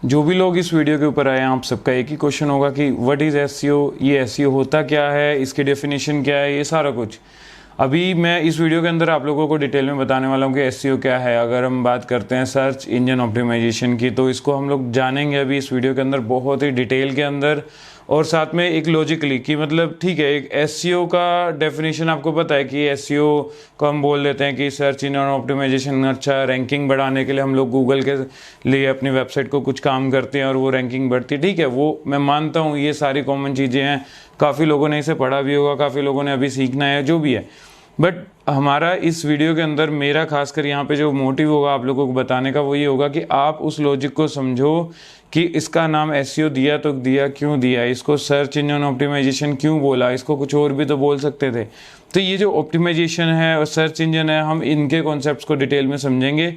जो भी लोग इस वीडियो के ऊपर आए हैं आप सबका एक ही क्वेश्चन होगा कि व्हाट इज़ एसईओ, ये एसईओ होता क्या है, इसकी डेफिनेशन क्या है, ये सारा कुछ अभी मैं इस वीडियो के अंदर आप लोगों को डिटेल में बताने वाला हूँ कि एसईओ क्या है। अगर हम बात करते हैं सर्च इंजन ऑप्टिमाइजेशन की, तो इसको हम लोग जानेंगे अभी इस वीडियो के अंदर बहुत ही डिटेल के अंदर, और साथ में एक लॉजिकली कि मतलब ठीक है, एक एसईओ का डेफिनेशन आपको पता है कि एसईओ को हम बोल देते हैं कि सर्च इंजन ऑप्टिमाइजेशन। अच्छा, रैंकिंग बढ़ाने के लिए हम लोग गूगल के लिए अपनी वेबसाइट को कुछ काम करते हैं और वो रैंकिंग बढ़ती है। ठीक है, वो मैं मानता हूँ, ये सारी कॉमन चीज़ें हैं, काफ़ी लोगों ने इसे पढ़ा भी होगा, काफ़ी लोगों ने अभी सीखना है, जो भी है। बट हमारा इस वीडियो के अंदर मेरा खासकर यहाँ पे जो मोटिव होगा आप लोगों को बताने का, वो ये होगा कि आप उस लॉजिक को समझो कि इसका नाम एसईओ दिया तो दिया क्यों दिया, इसको सर्च इंजन ऑप्टिमाइजेशन क्यों बोला, इसको कुछ और भी तो बोल सकते थे। तो ये जो ऑप्टिमाइजेशन है और सर्च इंजन है, हम इनके कॉन्सेप्ट्स को डिटेल में समझेंगे।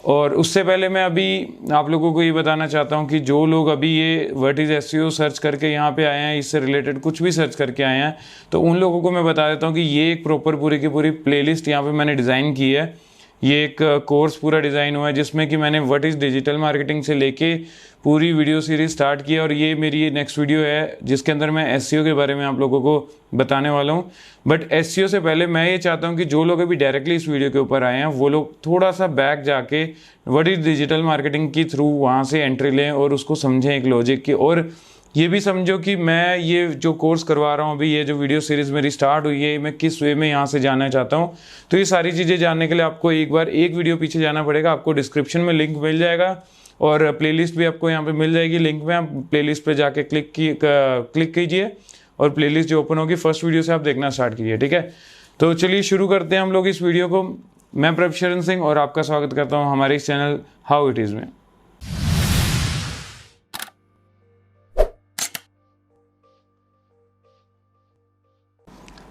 और उससे पहले मैं अभी आप लोगों को ये बताना चाहता हूँ कि जो लोग अभी ये व्हाट इज़ एसईओ सर्च करके यहाँ पे आए हैं, इससे रिलेटेड कुछ भी सर्च करके आए हैं, तो उन लोगों को मैं बता देता हूँ कि ये एक प्रॉपर पूरी की पूरी प्लेलिस्ट यहाँ पे मैंने डिज़ाइन की है। ये एक कोर्स पूरा डिज़ाइन हुआ है जिसमें कि मैंने व्हाट इज़ डिजिटल मार्केटिंग से लेके पूरी वीडियो सीरीज स्टार्ट की, और ये मेरी नेक्स्ट वीडियो है जिसके अंदर मैं एसईओ के बारे में आप लोगों को बताने वाला हूँ। बट एसईओ से पहले मैं ये चाहता हूँ कि जो लोग अभी डायरेक्टली इस वीडियो के ऊपर आए हैं वो लोग थोड़ा सा बैक जाके व्हाट इज़ डिजिटल मार्केटिंग की थ्रू वहाँ से एंट्री लें और उसको समझें एक लॉजिक की, और ये भी समझो कि मैं ये जो कोर्स करवा रहा हूँ अभी, ये जो वीडियो सीरीज़ मेरी स्टार्ट हुई है, मैं किस वे में यहाँ से जानना चाहता हूँ। तो ये सारी चीज़ें जानने के लिए आपको एक बार एक वीडियो पीछे जाना पड़ेगा। आपको डिस्क्रिप्शन में लिंक मिल जाएगा और प्लेलिस्ट भी आपको यहाँ पे मिल जाएगी लिंक में। आप प्लेलिस्ट पे जाके क्लिक कीजिए और प्लेलिस्ट जो ओपन होगी फर्स्ट वीडियो से आप देखना स्टार्ट कीजिए। ठीक है, तो चलिए शुरू करते हैं हम लोग इस वीडियो को। मैं प्रभशरण सिंह और आपका स्वागत करता हूँ हमारे इस चैनल हाउ इट इज़ में।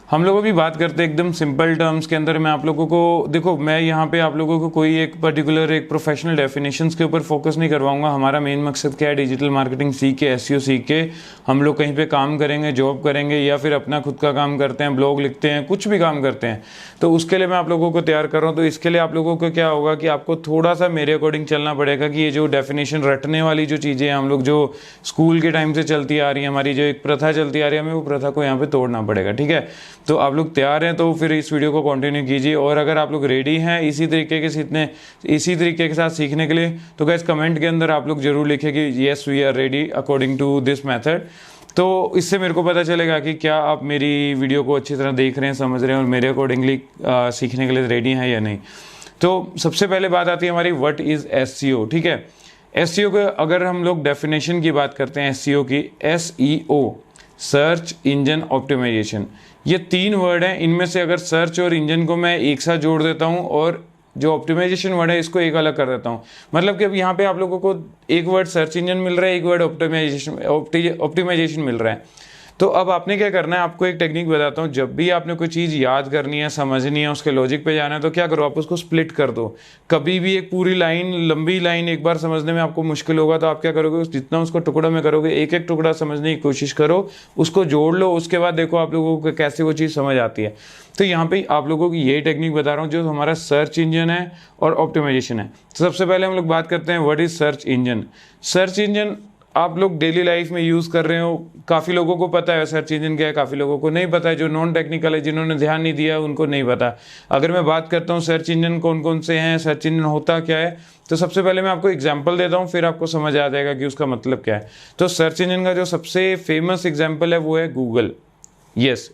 हम लोग अभी बात करते हैं एकदम सिंपल टर्म्स के अंदर। मैं आप लोगों को देखो, मैं यहाँ पे आप लोगों को कोई एक पर्टिकुलर एक प्रोफेशनल डेफिनेशंस के ऊपर फोकस नहीं करवाऊंगा। हमारा मेन मकसद क्या है, डिजिटल मार्केटिंग सीख के, एसईओ सीख के हम लोग कहीं पे काम करेंगे, जॉब करेंगे, या फिर अपना खुद का काम करते हैं, ब्लॉग लिखते हैं, कुछ भी काम करते हैं, तो उसके लिए मैं आप लोगों को तैयार कर रहा हूँ। तो इसके लिए आप लोगों को क्या होगा कि आपको थोड़ा सा मेरे अकॉर्डिंग चलना पड़ेगा कि ये जो डेफिनेशन रटने वाली जो चीज़ें हैं, हम लोग जो स्कूल के टाइम से चलती आ रही है, हमारी जो एक प्रथा चलती आ रही है, हमें वो प्रथा को यहाँ पे तोड़ना पड़ेगा। ठीक है, तो आप लोग तैयार हैं तो फिर इस वीडियो को कंटिन्यू कीजिए। और अगर आप लोग रेडी हैं इसी तरीके के साथ सीखने के लिए, तो गाइस कमेंट के अंदर आप लोग जरूर लिखें कि yes we are ready according to this method. तो इससे मेरे को पता चलेगा कि क्या आप मेरी वीडियो को अच्छी तरह देख रहे हैं, समझ रहे हैं और मेरे अकॉर्डिंगली सीखने के लिए रेडी हैं या नहीं। तो सबसे पहले बात आती है हमारी व्हाट इज़ एसईओ। ठीक है, एसईओ के अगर हम लोग डेफिनेशन की बात करते हैं एसईओ की, एसईओ सर्च इंजन ऑप्टिमाइजेशन, ये तीन वर्ड हैं। इनमें से अगर सर्च और इंजन को मैं एक साथ जोड़ देता हूँ और जो ऑप्टिमाइजेशन वर्ड है इसको एक अलग कर देता हूँ, मतलब कि अब यहाँ पे आप लोगों को एक वर्ड सर्च इंजन मिल रहा है, एक वर्ड ऑप्टिमाइजेशन मिल रहा है। तो अब आपने क्या करना है, आपको एक टेक्निक बताता हूँ। जब भी आपने कोई चीज़ याद करनी है, समझनी है, उसके लॉजिक पे जाना है, तो क्या करो, आप उसको स्प्लिट कर दो। कभी भी एक पूरी लाइन, लंबी लाइन एक बार समझने में आपको मुश्किल होगा, तो आप क्या करोगे, जितना उसको टुकड़ों में करोगे, एक एक टुकड़ा समझने की कोशिश करो, उसको जोड़ लो, उसके बाद देखो आप लोगों को कैसे वो चीज़ समझ आती है। तो यहाँ पे आप लोगों की यही टेक्निक बता रहा हूँ जो हमारा सर्च इंजन है और ऑप्टिमाइजेशन है। तो सबसे पहले हम लोग बात करते हैं what is search engine. Search engine आप लोग डेली लाइफ में यूज़ कर रहे हो, काफ़ी लोगों को पता है सर्च इंजन क्या है, काफ़ी लोगों को नहीं पता है। जो नॉन टेक्निकल है, जिन्होंने ध्यान नहीं दिया, उनको नहीं पता। अगर मैं बात करता हूँ सर्च इंजन कौन कौन से हैं, सर्च इंजन होता क्या है, तो सबसे पहले मैं आपको एग्जांपल देता हूँ, फिर आपको समझ आ जाएगा कि उसका मतलब क्या है। तो सर्च इंजन का जो सबसे फेमस एग्जाम्पल है वो है गूगल। यस,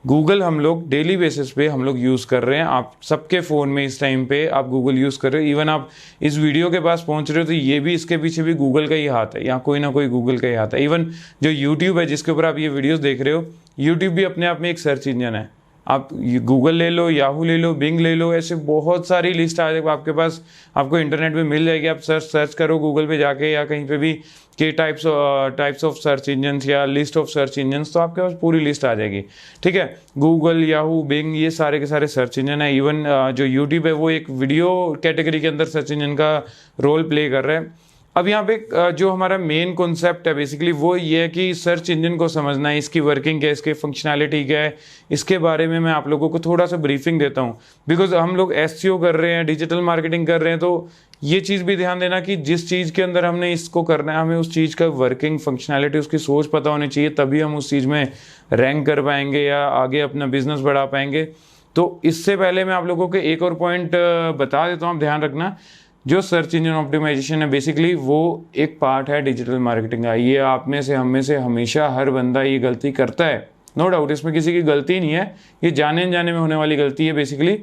गूगल हम लोग डेली बेसिस पे हम लोग यूज़ कर रहे हैं। आप सबके फ़ोन में इस टाइम पे आप गूगल यूज़ कर रहे हो। इवन आप इस वीडियो के पास पहुंच रहे हो तो ये भी, इसके पीछे भी गूगल का ही हाथ है, या कोई ना कोई गूगल का ही हाथ है। इवन जो यूट्यूब है जिसके ऊपर आप ये वीडियोस देख रहे हो, यूट्यूब भी अपने आप में एक सर्च इंजन है। आप गूगल ले लो, याहू ले लो, बिंग ले लो, ऐसे बहुत सारी लिस्ट आ जाएगी आपके पास, आपको इंटरनेट पे मिल जाएगी। आप सर्च करो गूगल पे जाके या कहीं पे भी के टाइप्स ऑफ सर्च इंजन्स या लिस्ट ऑफ सर्च इंजन्स, तो आपके पास पूरी लिस्ट आ जाएगी। ठीक है, गूगल, याहू, बिंग, ये सारे के सारे सर्च इंजन है। इवन जो यूट्यूब है वो एक वीडियो कैटेगरी के अंदर सर्च इंजन का रोल प्ले कर रहा है। अब यहाँ पे जो हमारा मेन कॉन्सेप्ट है बेसिकली वो ये है कि सर्च इंजन को समझना है, इसकी वर्किंग क्या है, इसकी फंक्शनैलिटी क्या है, इसके बारे में मैं आप लोगों को थोड़ा सा ब्रीफिंग देता हूँ। बिकॉज हम लोग एसईओ कर रहे हैं, डिजिटल मार्केटिंग कर रहे हैं, तो ये चीज़ भी ध्यान देना कि जिस चीज़ के अंदर हमने इसको करना है हमें उस चीज़ का वर्किंग फंक्शनैलिटी, उसकी सोच पता होनी चाहिए, तभी हम उस चीज़ में रैंक कर पाएंगे या आगे अपना बिजनेस बढ़ा पाएंगे। तो इससे पहले मैं आप लोगों को एक और पॉइंट बता देता हूँ, आप ध्यान रखना। जो सर्च इंजन ऑप्टिमाइजेशन है बेसिकली वो एक पार्ट है डिजिटल मार्केटिंग का। ये आप में से, हम में से हमेशा हर बंदा ये गलती करता है, नो डाउट, इसमें किसी की गलती नहीं है, ये जाने में होने वाली गलती है। बेसिकली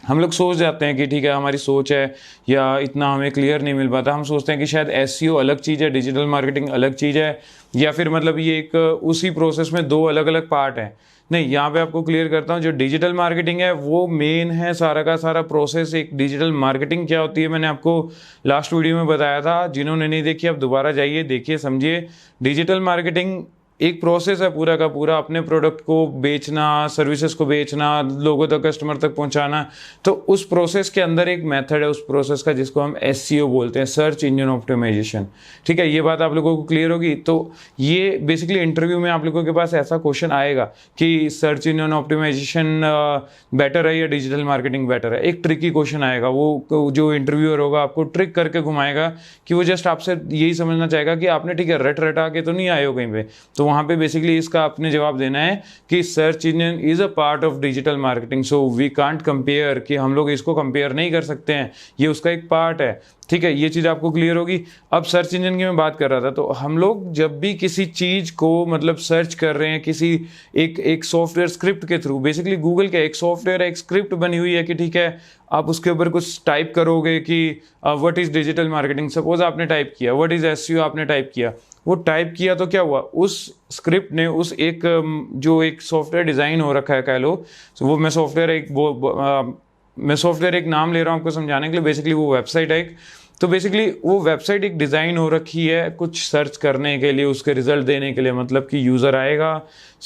हम लोग सोच जाते हैं कि ठीक है हमारी सोच है या इतना हमें क्लियर नहीं मिल पाता, हम सोचते हैं कि शायद एसईओ अलग चीज़ है, डिजिटल मार्केटिंग अलग चीज़ है, या फिर मतलब ये एक उसी प्रोसेस में दो अलग अलग पार्ट हैं। नहीं, यहाँ पे आपको क्लियर करता हूँ, जो डिजिटल मार्केटिंग है वो मेन है सारा का सारा प्रोसेस। एक डिजिटल मार्केटिंग क्या होती है मैंने आपको लास्ट वीडियो में बताया था, जिन्होंने नहीं देखी आप दोबारा जाइए, देखिए, समझिए। डिजिटल मार्केटिंग एक प्रोसेस है पूरा का पूरा, अपने प्रोडक्ट को बेचना, सर्विसेज को बेचना, लोगों तक, कस्टमर तक पहुंचाना। तो उस प्रोसेस के अंदर एक मेथड है उस प्रोसेस का जिसको हम एसईओ बोलते हैं, सर्च इंजन ऑप्टिमाइजेशन। ठीक है, ये बात आप लोगों को क्लियर होगी। तो ये बेसिकली इंटरव्यू में आप लोगों के पास ऐसा क्वेश्चन आएगा कि सर्च इंजन ऑप्टिमाइजेशन बेटर है या डिजिटल मार्केटिंग बेटर है। एक ट्रिकी क्वेश्चन आएगा, वो जो इंटरव्यूअर होगा आपको ट्रिक करके घुमाएगा कि वो जस्ट आपसे यही समझना चाहेगा कि आपने ठीक है रट रटा के तो नहीं आए हो कहीं पे। तो वहाँ पे बेसिकली इसका आपने जवाब देना है कि search engine is a part of digital marketing, so we can't compare, कि हम लोग इसको कंपेयर नहीं कर सकते हैं, ये उसका एक पार्ट है। ठीक है, ये चीज़ आपको क्लियर होगी। अब सर्च इंजन की मैं बात कर रहा था, तो हम लोग जब भी किसी चीज़ को मतलब सर्च कर रहे हैं किसी एक सॉफ्टवेयर स्क्रिप्ट के थ्रू, बेसिकली गूगल का एक सॉफ्टवेयर, एक स्क्रिप्ट बनी हुई है कि ठीक है आप उसके ऊपर कुछ टाइप करोगे कि what is digital marketing, suppose आपने टाइप किया, व्हाट इज़ एसईओ आपने टाइप किया, वो टाइप किया तो क्या हुआ, उस स्क्रिप्ट ने उस एक जो एक सॉफ्टवेयर डिज़ाइन हो रखा है कह लो, तो वो मैं सॉफ्टवेयर एक नाम ले रहा हूँ आपको समझाने के लिए, बेसिकली वो वेबसाइट है एक। तो बेसिकली वो वेबसाइट एक डिज़ाइन हो रखी है कुछ सर्च करने के लिए, उसके रिजल्ट देने के लिए, मतलब कि यूज़र आएगा,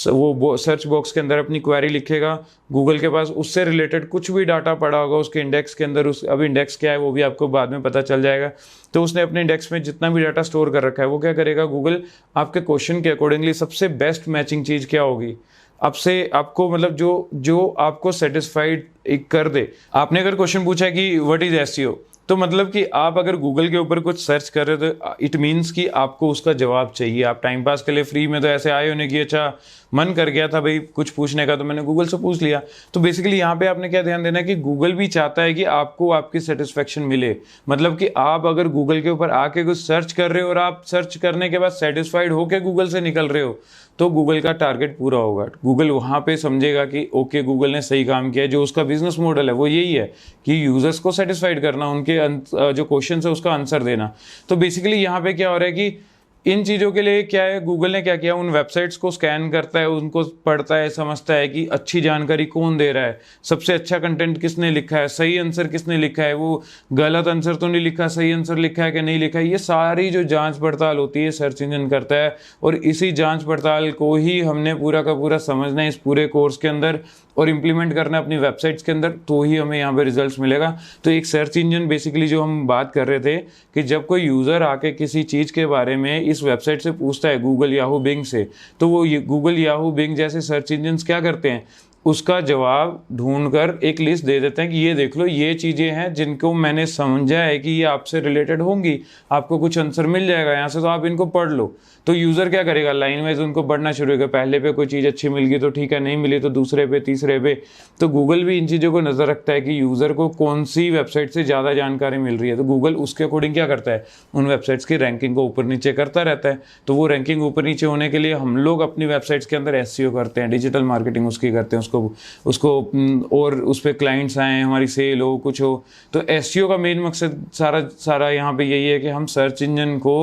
वो सर्च बॉक्स के अंदर अपनी क्वेरी लिखेगा, गूगल के पास उससे रिलेटेड कुछ भी डाटा पड़ा होगा उसके इंडेक्स के अंदर, उस अब इंडेक्स क्या है वो भी आपको बाद में पता चल जाएगा। तो उसने अपने इंडेक्स में जितना भी डाटा स्टोर कर रखा है वो क्या करेगा, गूगल आपके क्वेश्चन के अकॉर्डिंगली सबसे बेस्ट मैचिंग चीज़ क्या होगी आपसे, आपको मतलब जो आपको सेटिस्फाइड कर दे। आपने अगर क्वेश्चन पूछा है कि व्हाट इज एसईओ, तो मतलब कि आप अगर गूगल के ऊपर कुछ सर्च कर रहे हो तो इट मीन्स कि आपको उसका जवाब चाहिए। आप टाइम पास के लिए फ्री में तो ऐसे आए होने की अच्छा मन कर गया था भाई कुछ पूछने का, तो मैंने गूगल से पूछ लिया। तो बेसिकली यहाँ पे आपने क्या ध्यान देना है कि गूगल भी चाहता है कि आपको आपकी सेटिस्फेक्शन मिले, मतलब कि आप अगर गूगल के ऊपर आके कुछ सर्च कर रहे हो और आप सर्च करने के बाद सेटिस्फाइड होके गूगल से निकल रहे हो, तो गूगल का टारगेट पूरा होगा। गूगल वहाँ पे समझेगा कि ओके गूगल ने सही काम किया है, जो उसका बिजनेस मॉडल है वो यही है कि यूजर्स को सेटिस्फाइड करना, उनके जो क्वेश्चन है उसका आंसर देना। तो बेसिकली यहाँ पे क्या हो रहा है कि इन चीज़ों के लिए क्या है, गूगल ने क्या किया, उन वेबसाइट्स को स्कैन करता है, उनको पढ़ता है, समझता है कि अच्छी जानकारी कौन दे रहा है, सबसे अच्छा कंटेंट किसने लिखा है, सही आंसर किसने लिखा है, वो गलत आंसर तो नहीं लिखा, सही आंसर लिखा है कि नहीं लिखा है। ये सारी जो जांच पड़ताल होती है सर्च इंजन करता है, और इसी जांच पड़ताल को ही हमने पूरा का पूरा समझना है इस पूरे कोर्स के अंदर और इम्प्लीमेंट करना है अपनी वेबसाइट्स के अंदर, तो ही हमें यहाँ पे रिजल्ट्स मिलेगा। तो एक सर्च इंजन बेसिकली जो हम बात कर रहे थे कि जब कोई यूज़र आके किसी चीज़ के बारे में इस वेबसाइट से पूछता है गूगल, याहू, बिंग से, तो वो गूगल, याहू, बिंग जैसे सर्च इंजन क्या करते हैं, उसका जवाब ढूंढकर एक लिस्ट दे देते हैं कि ये देख लो ये चीज़ें हैं जिनको मैंने समझा है कि ये आपसे रिलेटेड होंगी, आपको कुछ आंसर मिल जाएगा यहाँ से, तो आप इनको पढ़ लो। तो यूज़र क्या करेगा, लाइन वाइज उनको पढ़ना शुरू करेगा, पहले पे कोई चीज़ अच्छी मिल गई तो ठीक है, नहीं मिली तो दूसरे पे, तीसरे पे। तो गूगल भी इन चीज़ों को नज़र रखता है कि यूज़र को कौन सी वेबसाइट से ज़्यादा जानकारी मिल रही है, तो गूगल उसके अकॉर्डिंग क्या करता है, उन वेबसाइट्स की रैंकिंग को ऊपर नीचे करता रहता है। तो वो रैंकिंग ऊपर नीचे होने के लिए हम लोग अपनी वेबसाइट्स के अंदर एसईओ करते हैं, डिजिटल मार्केटिंग उसकी करते हैं, उसको और उस पर क्लाइंट्स आए, हमारी सेल हो, कुछ हो। तो एसईओ का मेन मकसद सारा यहाँ पे यही है कि हम सर्च इंजन को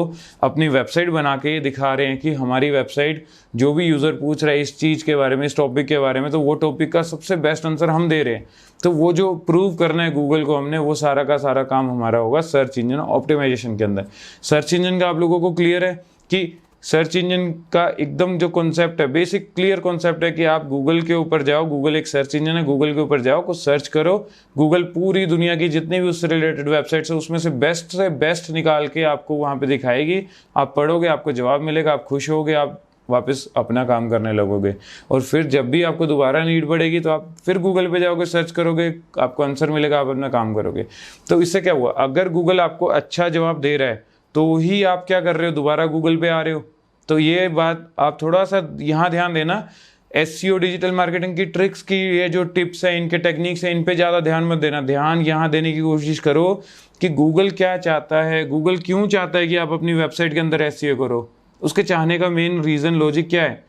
अपनी वेबसाइट बना के दिखा रहे हैं कि हमारी वेबसाइट जो भी यूज़र पूछ रहा है इस चीज़ के बारे में, इस टॉपिक के बारे में, तो वो टॉपिक का सबसे बेस्ट आंसर हम दे रहे हैं। तो वो जो प्रूव करना है गूगल को हमने, वो सारा का सारा काम हमारा होगा सर्च इंजन ऑप्टिमाइजेशन के अंदर। सर्च इंजन का आप लोगों को क्लियर है कि सर्च इंजन का एकदम जो कॉन्सेप्ट है, बेसिक क्लियर कॉन्सेप्ट है कि आप गूगल के ऊपर जाओ, गूगल एक सर्च इंजन है, गूगल के ऊपर जाओ, कुछ सर्च करो, गूगल पूरी दुनिया की जितनी भी उससे रिलेटेड वेबसाइट्स है उसमें से बेस्ट निकाल के आपको वहाँ पे दिखाएगी। आप पढ़ोगे, आपको जवाब मिलेगा, आप खुश होगे, आप वापस अपना काम करने लगोगे। और फिर जब भी आपको दोबारा नीड बढ़ेगी तो आप फिर गूगल पे जाओगे, सर्च करोगे, आपको आंसर मिलेगा, आप अपना काम करोगे। तो इससे क्या हुआ, अगर गूगल आपको अच्छा जवाब दे रहा है तो ही आप क्या कर रहे हो, दोबारा गूगल पे आ रहे हो। तो ये बात आप थोड़ा सा यहाँ ध्यान देना। एसईओ डिजिटल मार्केटिंग की ट्रिक्स की ये जो टिप्स हैं, इनके टेक्निक्स हैं, इन पे ज़्यादा ध्यान मत देना। ध्यान यहाँ देने की कोशिश करो कि गूगल क्या चाहता है, गूगल क्यों चाहता है कि आप अपनी वेबसाइट के अंदर एसईओ करो, उसके चाहने का मेन रीज़न, लॉजिक क्या है।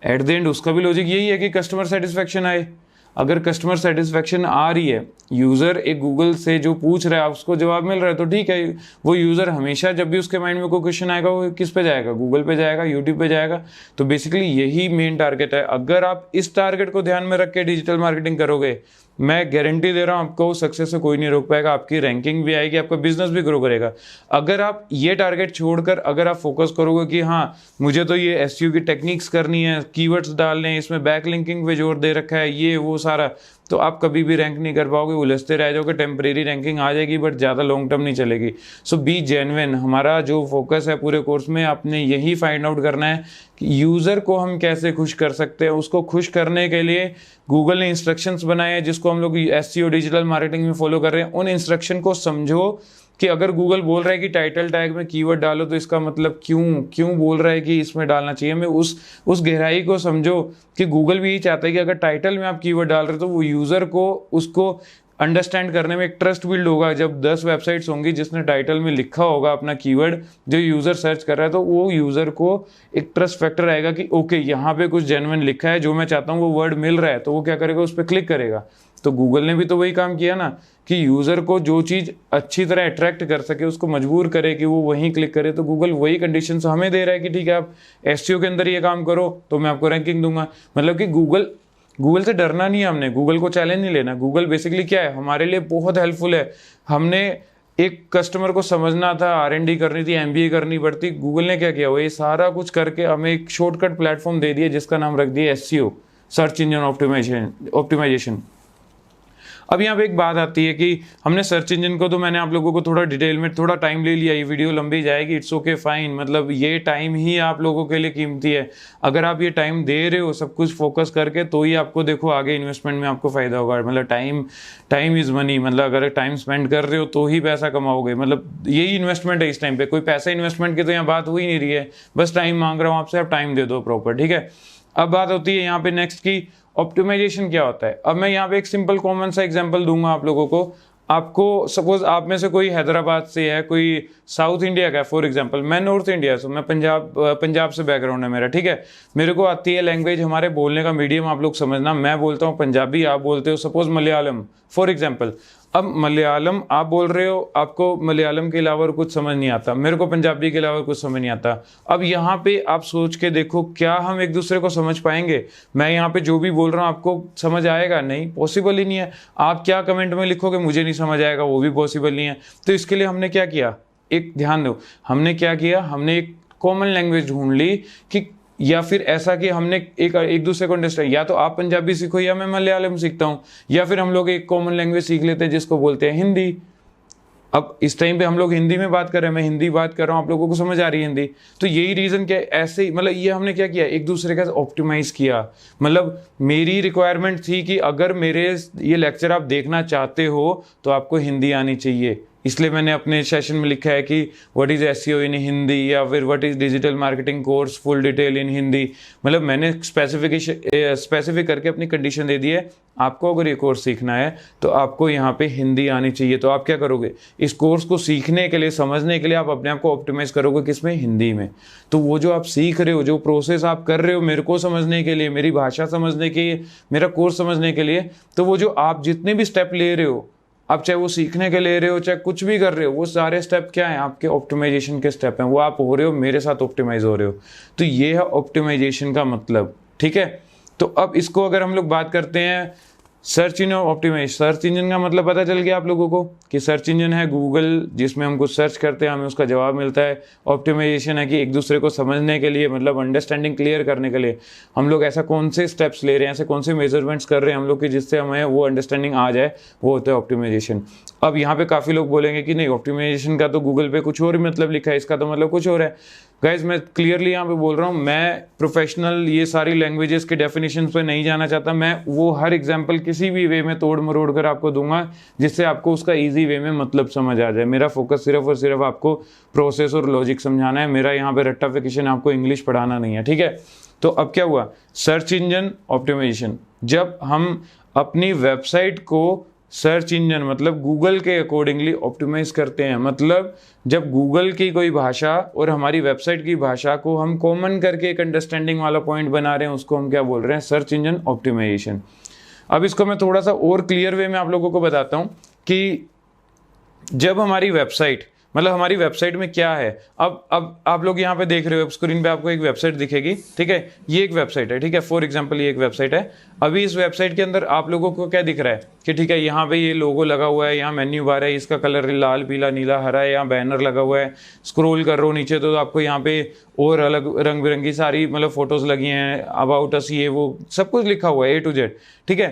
एट द एंड उसका भी लॉजिक यही है कि कस्टमर सेटिस्फेक्शन आए। अगर कस्टमर सेटिस्फेक्शन आ रही है, यूज़र एक गूगल से जो पूछ रहा है उसको जवाब मिल रहा है, तो ठीक है। वो यूज़र हमेशा जब भी उसके माइंड में कोई क्वेश्चन आएगा वो किस पे जाएगा, गूगल पे जाएगा, यूट्यूब पे जाएगा। तो बेसिकली यही मेन टारगेट है। अगर आप इस टारगेट को ध्यान में रख के डिजिटल मार्केटिंग करोगे, मैं गारंटी दे रहा हूँ आपको सक्सेस से कोई नहीं रोक पाएगा। आपकी रैंकिंग भी आएगी, आपका बिजनेस भी ग्रो करेगा। अगर आप ये टारगेट छोड़कर अगर आप फोकस करोगे कि हाँ मुझे तो ये एसईओ की टेक्निक्स करनी है, कीवर्ड्स डालने हैं, इसमें बैक लिंकिंग पे जोर दे रखा है, ये वो सारा, तो आप कभी भी रैंक नहीं कर पाओगे, उलझते रह जाओगे। टेम्परेरी रैंकिंग आ जाएगी बट ज़्यादा लॉन्ग टर्म नहीं चलेगी। सो बी जेन्युइन। हमारा जो फोकस है पूरे कोर्स में, आपने यही फाइंड आउट करना है कि यूज़र को हम कैसे खुश कर सकते हैं। उसको खुश करने के लिए गूगल ने इंस्ट्रक्शंस बनाए हैं जिसको हम लोग एसईओ डिजिटल मार्केटिंग में फॉलो कर रहे हैं। उन इंस्ट्रक्शन को समझो कि अगर गूगल बोल रहा है कि टाइटल टैग में कीवर्ड डालो तो इसका मतलब क्यों बोल रहा है कि इसमें डालना चाहिए। मैं उस गहराई को समझो कि गूगल भी यही चाहता है कि अगर टाइटल में आप कीवर्ड डाल रहे हो तो वो यूज़र को उसको अंडरस्टैंड करने में एक ट्रस्ट बिल्ड होगा। जब 10 वेबसाइट्स होंगी जिसने टाइटल में लिखा होगा अपना कीवर्ड, जो यूज़र सर्च कर रहा है, तो वो यूज़र को एक ट्रस्ट फैक्टर आएगा कि ओके यहाँ पे कुछ जेन्युइन लिखा है, जो मैं चाहता हूँ वो वर्ड मिल रहा है, तो वो क्या करेगा, उस पर क्लिक करेगा। तो गूगल ने भी तो वही काम किया ना कि यूज़र को जो चीज़ अच्छी तरह अट्रैक्ट कर सके, उसको मजबूर करे कि वो वहीं क्लिक करे। तो गूगल वही कंडीशंस हमें दे रहा है कि ठीक है आप एसईओ के अंदर ये काम करो तो मैं आपको रैंकिंग दूंगा। मतलब कि गूगल से डरना नहीं है, हमने गूगल को चैलेंज नहीं लेना। गूगल बेसिकली क्या है, हमारे लिए बहुत हेल्पफुल है। हमने एक कस्टमर को समझना था, R&D करनी थी, MBA करनी पड़ती, गूगल ने क्या किया, वो ये सारा कुछ करके हमें एक शॉर्टकट प्लेटफॉर्म दे दिया जिसका नाम रख दिया SEO, सर्च इंजन ऑप्टिमाइजेशन। अब यहाँ पे एक बात आती है कि हमने सर्च इंजन को, तो मैंने आप लोगों को थोड़ा डिटेल में थोड़ा टाइम ले लिया, ये वीडियो लंबी जाएगी, इट्स ओके फाइन। मतलब ये टाइम ही आप लोगों के लिए कीमती है। अगर आप ये टाइम दे रहे हो सब कुछ फोकस करके, तो ही आपको देखो आगे इन्वेस्टमेंट में आपको फायदा होगा। मतलब टाइम इज मनी। मतलब अगर टाइम स्पेंड कर रहे हो तो ही पैसा कमाओगे। मतलब यही इन्वेस्टमेंट है इस टाइम पे। कोई पैसा इन्वेस्टमेंट की तो यहाँ बात हो ही नहीं रही है, बस टाइम मांग रहा हूँ आपसे, आप टाइम दे दो प्रॉपर, ठीक है। अब बात होती है यहाँ पे नेक्स्ट की ऑप्टिमाइजेशन क्या होता है। अब मैं यहाँ पे एक सिंपल कॉमन सा एग्जांपल दूंगा आप लोगों को। आपको सपोज आप में से कोई हैदराबाद से है, कोई साउथ इंडिया का है फॉर एग्जांपल, मैं नॉर्थ इंडिया से, मैं पंजाब से बैकग्राउंड है मेरा, ठीक है। मेरे को आती है लैंग्वेज, हमारे बोलने का मीडियम आप लोग समझना, मैं बोलता हूँ पंजाबी, आप बोलते हो सपोज मलयालम फॉर एग्जाम्पल। अब मलयालम आप बोल रहे हो, आपको मलयालम के अलावा कुछ समझ नहीं आता, मेरे को पंजाबी के अलावा कुछ समझ नहीं आता। अब यहाँ पे आप सोच के देखो, क्या हम एक दूसरे को समझ पाएंगे? मैं यहाँ पे जो भी बोल रहा हूँ आपको समझ आएगा? नहीं, पॉसिबल ही नहीं है। आप क्या कमेंट में लिखोगे मुझे नहीं समझ आएगा, वो भी पॉसिबल नहीं है। तो इसके लिए हमने क्या किया, एक ध्यान दो, हमने क्या किया, हमने एक कॉमन लैंग्वेज ढूंढ ली कि, या फिर ऐसा कि हमने एक दूसरे को अंडरस्टैंड, या तो आप पंजाबी सीखो या मैं मलयालम सीखता हूँ, या फिर हम लोग एक कॉमन लैंग्वेज सीख लेते हैं जिसको बोलते हैं हिंदी। अब इस टाइम पे हम लोग हिंदी में बात कर रहे हैं, मैं हिंदी बात कर रहा हूँ, आप लोगों को समझ आ रही है हिंदी। तो यही रीज़न क्या है, ऐसे ही मतलब ये हमने क्या किया, एक दूसरे का ऑप्टिमाइज किया। मतलब मेरी रिक्वायरमेंट थी कि अगर मेरे ये लेक्चर आप देखना चाहते हो तो आपको हिंदी आनी चाहिए, इसलिए मैंने अपने सेशन में लिखा है कि व्हाट इज़ एसईओ इन हिंदी, या फिर what is digital marketing course full detail in Hindi. मतलब मैंने स्पेसिफिक करके अपनी कंडीशन दे दी है, आपको अगर ये कोर्स सीखना है तो आपको यहाँ पे हिंदी आनी चाहिए। तो आप क्या करोगे, इस कोर्स को सीखने के लिए, समझने के लिए आप अपने आप को ऑप्टिमाइज करोगे किसमें, हिंदी में। तो वो जो आप सीख रहे हो, जो प्रोसेस आप कर रहे हो मेरे को समझने के लिए, मेरी भाषा समझने के लिए, मेरा कोर्स समझने के लिए, तो वो जो आप जितने भी स्टेप ले रहे हो, आप चाहे वो सीखने के ले रहे हो, चाहे कुछ भी कर रहे हो, वो सारे स्टेप क्या हैं, आपके ऑप्टिमाइजेशन के स्टेप हैं। वो आप हो रहे हो, मेरे साथ ऑप्टिमाइज हो रहे हो। तो ये है ऑप्टिमाइजेशन का मतलब, ठीक है। तो अब इसको अगर हम लोग बात करते हैं search engine optimisation, search engine का मतलब पता चल गया आप लोगों को कि सर्च इंजन है गूगल, जिसमें हम कुछ सर्च करते हैं हमें उसका जवाब मिलता है। ऑप्टिमाइजेशन है कि एक दूसरे को समझने के लिए, मतलब अंडरस्टैंडिंग क्लियर करने के लिए हम लोग ऐसा कौन से स्टेप्स ले रहे हैं, ऐसे कौन से मेजरमेंट्स कर रहे हैं हम लोग कि जिससे हमें वो अंडरस्टैंडिंग आ जाए, वो होता है ऑप्टिमाइजेशन। अब यहाँ पे काफ़ी लोग बोलेंगे कि नहीं, ऑप्टिमाइजेशन का तो गूगल पे कुछ और मतलब लिखा है, इसका तो मतलब कुछ और है। गाइज मैं क्लियरली यहाँ पे बोल रहा हूँ, मैं प्रोफेशनल ये सारी लैंग्वेजेस के डेफिनेशन पे नहीं जाना चाहता। मैं वो हर एग्जांपल किसी भी वे में तोड़ मरोड़ कर आपको दूंगा जिससे आपको उसका इजी वे में मतलब समझ आ जाए। मेरा फोकस सिर्फ और सिर्फ आपको प्रोसेस और लॉजिक समझाना है। मेरा यहाँ पे रट्टाफिकेशन आपको इंग्लिश पढ़ाना नहीं है, ठीक है। तो अब क्या हुआ, सर्च इंजन ऑप्टिमाइजेशन, जब हम अपनी वेबसाइट को सर्च इंजन मतलब गूगल के अकॉर्डिंगली ऑप्टिमाइज करते हैं, मतलब जब गूगल की कोई भाषा और हमारी वेबसाइट की भाषा को हम कॉमन करके एक अंडरस्टैंडिंग वाला पॉइंट बना रहे हैं, उसको हम क्या बोल रहे हैं, सर्च इंजन ऑप्टिमाइजेशन। अब इसको मैं थोड़ा सा और क्लियर वे में आप लोगों को बताता हूं कि जब हमारी वेबसाइट, मतलब हमारी वेबसाइट में क्या है। अब आप लोग यहाँ पे देख रहे हो, स्क्रीन पे आपको एक वेबसाइट दिखेगी, ठीक है। ये एक वेबसाइट है, ठीक है, फॉर एग्जांपल ये एक वेबसाइट है। अभी इस वेबसाइट के अंदर आप लोगों को क्या दिख रहा है कि ठीक है, यहाँ पे ये लोगो लगा हुआ है, यहाँ मेन्यू बार है, इसका कलर लाल पीला नीला हरा है, यहाँ बैनर लगा हुआ है। स्क्रोल कर रहे हो नीचे तो आपको यहाँ पे और अलग रंग बिरंगी सारी मतलब फोटोज लगी हैं, अबाउट अस, ये वो सब कुछ लिखा हुआ है A to Z, ठीक है।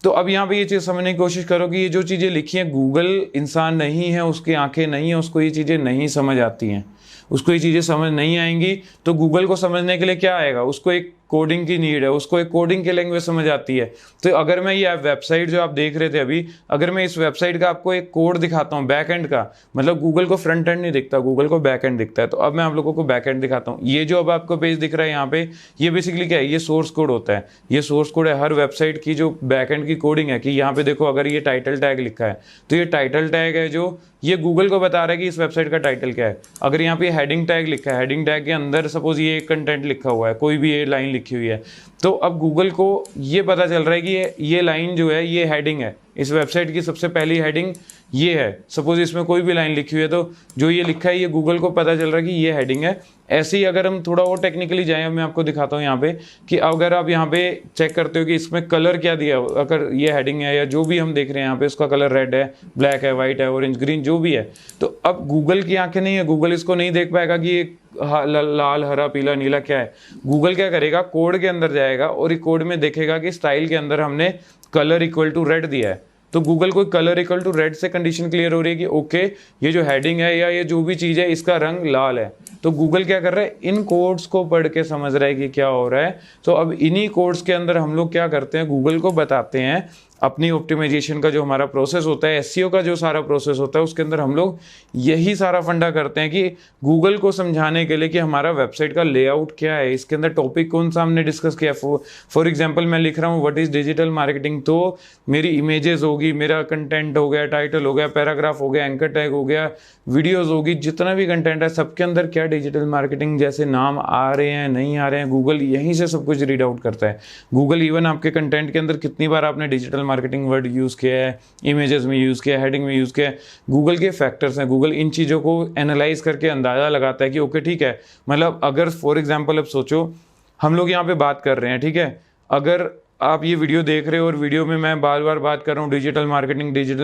तो अब यहाँ पे ये चीज़ समझने की कोशिश करो कि ये जो चीज़ें लिखी हैं, गूगल इंसान नहीं है, उसकी आंखें नहीं है, उसको ये चीज़ें नहीं समझ आती हैं, उसको ये चीज़ें समझ नहीं आएंगी। तो गूगल को समझने के लिए क्या आएगा, उसको एक कोडिंग की नीड है, उसको एक कोडिंग की लैंग्वेज समझ आती है। तो अगर मैं ये वेबसाइट जो आप देख रहे थे अभी, अगर मैं इस वेबसाइट का आपको एक कोड दिखाता हूँ बैक एंड का, मतलब गूगल को फ्रंट एंड नहीं दिखता, गूगल को बैक एंड दिखता है। तो अब मैं आप लोगों को बैक एंड दिखाता हूँ। ये जो अब आपको पेज दिख रहा है यहाँ पे, ये बेसिकली क्या है, ये सोर्स कोड होता है। ये सोर्स कोड है हर वेबसाइट की जो बैक एंड की कोडिंग है। कि यहाँ पे देखो, अगर ये टाइटल टैग लिखा है तो ये टाइटल टैग है जो ये गूगल को बता रहा है कि इस वेबसाइट का टाइटल क्या है। अगर यहाँ पे हेडिंग टैग लिखा है, हेडिंग टैग के अंदर सपोज ये कंटेंट लिखा हुआ है, कोई भी ये लाइन लिखी हुई है, तो अब गूगल को ये पता चल रहा है कि ये लाइन जो है ये हेडिंग है, इस वेबसाइट की सबसे पहली हेडिंग ये है। सपोज इसमें कोई भी लाइन लिखी हुई है तो जो ये लिखा है ये गूगल को पता चल रहा है कि ये हेडिंग है। ऐसे ही अगर हम थोड़ा और टेक्निकली जाएं, मैं आपको दिखाता हूँ यहाँ पे कि अगर आप यहाँ पे चेक करते हो कि इसमें कलर क्या दिया, अगर ये हेडिंग है या जो भी हम देख रहे हैं यहाँ पे, उसका कलर रेड है, ब्लैक है, वाइट है, ऑरेंज, ग्रीन, जो भी है। तो अब गूगल की आंखें नहीं है, गूगल इसको नहीं देख पाएगा कि ये लाल हरा पीला नीला क्या है। गूगल क्या करेगा, कोड के अंदर जाएगा और एक कोड में देखेगा कि स्टाइल के अंदर हमने कलर इक्वल टू रेड दिया है। तो गूगल को कलर इक्वल टू रेड से कंडीशन क्लियर हो रही है कि ओके, ये जो हेडिंग है या ये जो भी चीज़ है इसका रंग लाल है। तो गूगल क्या कर रहा है, इन कोड्स को पढ़ के समझ रहा है कि क्या हो रहा है। तो अब इन्हीं कोड्स के अंदर हम लोग क्या करते हैं, गूगल को बताते हैं अपनी ऑप्टिमाइजेशन का जो हमारा प्रोसेस होता है, एसईओ का जो सारा प्रोसेस होता है, उसके अंदर हम लोग यही सारा फंडा करते हैं कि गूगल को समझाने के लिए कि हमारा वेबसाइट का लेआउट क्या है, इसके अंदर टॉपिक कौन सा हमने डिस्कस किया। फॉर एग्जांपल मैं लिख रहा हूँ व्हाट इज डिजिटल मार्केटिंग, तो मेरी इमेजेस होगी, मेरा कंटेंट हो गया, टाइटल हो गया, पैराग्राफ हो गया, एंकर टैग हो गया, वीडियोस होगी, जितना भी कंटेंट है सबके अंदर क्या डिजिटल मार्केटिंग जैसे नाम आ रहे हैं नहीं आ रहे हैं, गूगल यहीं से सब कुछ रीड आउट करता है। गूगल इवन आपके कंटेंट के अंदर कितनी बार आपने डिजिटल मार्केटिंग वर्ड यूज़ किया है, इमेजेस में यूज़ किया है, हेडिंग में यूज़ किया है, गूगल के फैक्टर्स हैं। गूगल इन चीज़ों को एनालाइज करके अंदाज़ा लगाता है कि ओके ठीक है, मतलब अगर फॉर एग्जांपल अब सोचो हम लोग यहाँ पे बात कर रहे हैं, ठीक है, अगर आप ये वीडियो देख रहे हो और वीडियो में मैं बार बार बात कर रहा हूँ डिजिटल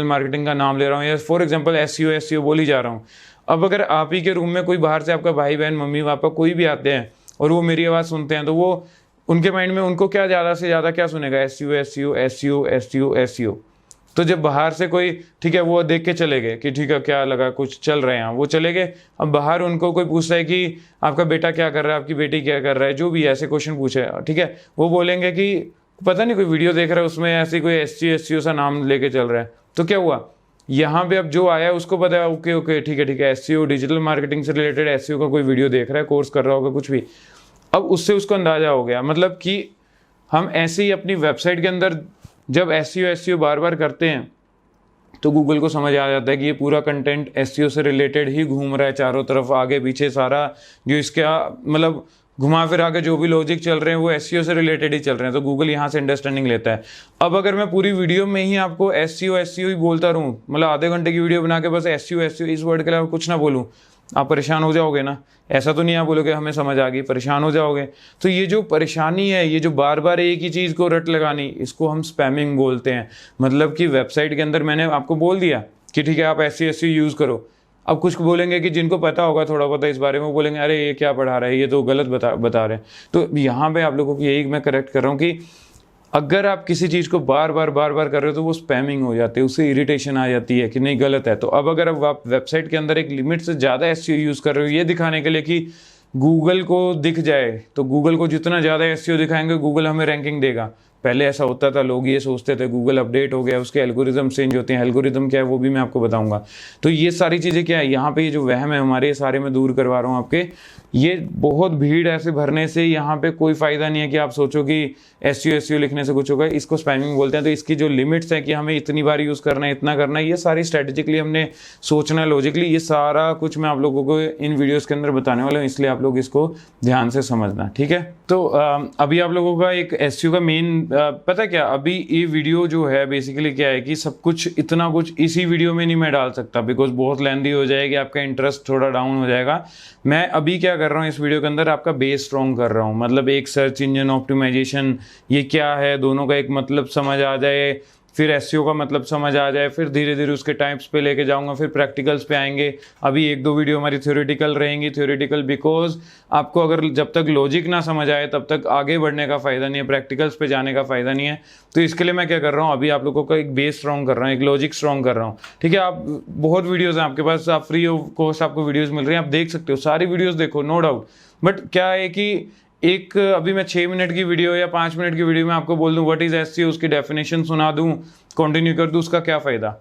मार्केटिंग का नाम ले रहा हूँ, या फॉर एग्जांपल एसईओ बोल ही जा रहा हूँ। अब अगर आप ही के रूम में कोई बाहर से आपका भाई बहन मम्मी पापा कोई भी आते हैं और वो मेरी आवाज़ सुनते हैं, तो वो उनके माइंड में उनको क्या ज़्यादा से ज़्यादा क्या सुनेगा, एसईओ। तो जब बाहर से कोई, ठीक है, वो देख के चले गए कि ठीक है क्या लगा, कुछ चल रहे हैं, वो चले गए। अब बाहर उनको कोई पूछता है कि आपका बेटा क्या कर रहा है, आपकी बेटी क्या कर रहा है, जो भी ऐसे क्वेश्चन पूछे, ठीक है, वो बोलेंगे कि पता नहीं कोई वीडियो देख रहा है उसमें ऐसी कोई एसईओ सा नाम लेके चल रहा है। तो क्या हुआ, यहाँ पे अब जो आया उसको पता है ओके ठीक है एसईओ, डिजिटल मार्केटिंग से रिलेटेड एसईओ का कोई वीडियो देख रहा है, कोर्स कर रहा होगा कुछ भी। अब उससे उसको अंदाजा हो गया, मतलब कि हम ऐसे ही अपनी वेबसाइट के अंदर जब एसईओ बार बार करते हैं तो गूगल को समझ आ जाता है कि ये पूरा कंटेंट एसईओ से रिलेटेड ही घूम रहा है, चारों तरफ आगे पीछे सारा जो इसका मतलब घुमा फिरा के जो भी लॉजिक चल रहे हैं वो एसईओ से रिलेटेड ही चल रहे हैं। तो गूगल यहाँ से अंडरस्टैंडिंग लेता है। अब अगर मैं पूरी वीडियो में ही आपको एसईओ ही बोलता रहूँ, मतलब आधे घंटे की वीडियो बना के बस एसईओ इस वर्ड के अलावा कुछ ना बोलूँ, आप परेशान हो जाओगे ना। ऐसा तो नहीं आप बोलोगे हमें समझ आ गई, परेशान हो जाओगे। तो ये जो परेशानी है, ये जो बार बार एक ही चीज़ को रट लगानी, इसको हम स्पैमिंग बोलते हैं। मतलब कि वेबसाइट के अंदर मैंने आपको बोल दिया कि ठीक है आप SEO यूज़ करो। अब कुछ बोलेंगे कि जिनको पता होगा थोड़ा बहुत इस बारे में, वो बोलेंगे अरे ये क्या पढ़ा रहा है, ये तो गलत बता रहे हैं। तो यहाँ पे आप लोगों को यही मैं करेक्ट कर रहा हूँ कि अगर आप किसी चीज़ को बार बार कर रहे हो तो वो स्पैमिंग हो जाती है, उससे इरिटेशन आ जाती है कि नहीं गलत है। तो अब अगर आप वेबसाइट के अंदर एक लिमिट से ज़्यादा SEO यूज़ कर रहे हो ये दिखाने के लिए कि गूगल को दिख जाए, तो गूगल को जितना ज़्यादा SEO दिखाएंगे गूगल हमें रैंकिंग देगा। पहले ऐसा होता था, लोग ये सोचते थे गूगल अपडेट हो गया, उसके एल्गोरिदम चेंज होते हैं। एल्गोरिदम क्या है वो भी मैं आपको बताऊंगा। तो ये सारी चीज़ें क्या है, यहाँ पे ये जो वहम है हमारे, ये सारे मैं दूर करवा रहा हूँ आपके। ये बहुत भीड़ ऐसे भरने से यहाँ पे कोई फ़ायदा नहीं है कि आप सोचो कि SEO लिखने से कुछ होगा। इसको स्पैमिंग बोलते हैं। तो इसकी जो लिमिट्स है कि हमें इतनी बार यूज़ करना है, इतना करना है, ये सारी स्ट्रेटेजिकली हमने सोचना है, लॉजिकली। ये सारा कुछ मैं आप लोगों को इन वीडियोज़ के अंदर बताने वाला हूँ, इसलिए आप लोग इसको ध्यान से समझना, ठीक है। तो अभी आप लोगों का एक SEO का मेन पता क्या, अभी ये वीडियो जो है बेसिकली क्या है कि सब कुछ इतना कुछ इसी वीडियो में नहीं मैं डाल सकता, बिकॉज बहुत लेंदी हो जाएगी, आपका इंटरेस्ट थोड़ा डाउन हो जाएगा। मैं अभी क्या कर रहा हूँ इस वीडियो के अंदर, आपका बेस स्ट्रॉन्ग कर रहा हूँ। मतलब एक सर्च इंजन ऑप्टिमाइजेशन ये क्या है, दोनों का एक मतलब समझ आ जाए, फिर SEO का मतलब समझ आ जाए, फिर धीरे धीरे उसके टाइप्स पे लेके जाऊंगा, फिर प्रैक्टिकल्स पे आएंगे। अभी 1-2 वीडियो हमारी थ्योरेटिकल रहेंगी। थ्योरेटिकल बिकॉज आपको अगर जब तक लॉजिक ना समझ आए तब तक आगे बढ़ने का फ़ायदा नहीं है, प्रैक्टिकल्स पे जाने का फ़ायदा नहीं है। तो इसके लिए मैं क्या कर रहा हूँ, अभी आप लोगों का एक बेस स्ट्रॉन्ग कर रहा हूँ, एक लॉजिक स्ट्रॉन्ग कर रहा हूँ, ठीक है। आप बहुत वीडियोज़ हैं आपके पास, आप फ्री ऑफ कॉस्ट आपको वीडियोज़ मिल रही हैं, आप देख सकते हो, सारी वीडियोज़ देखो, नो डाउट। बट क्या है कि एक अभी मैं 6 मिनट की वीडियो या 5 मिनट की वीडियो में आपको बोल दूं व्हाट इज SEO, उसकी डेफिनेशन सुना दूं, कंटिन्यू कर दूं, उसका क्या फ़ायदा?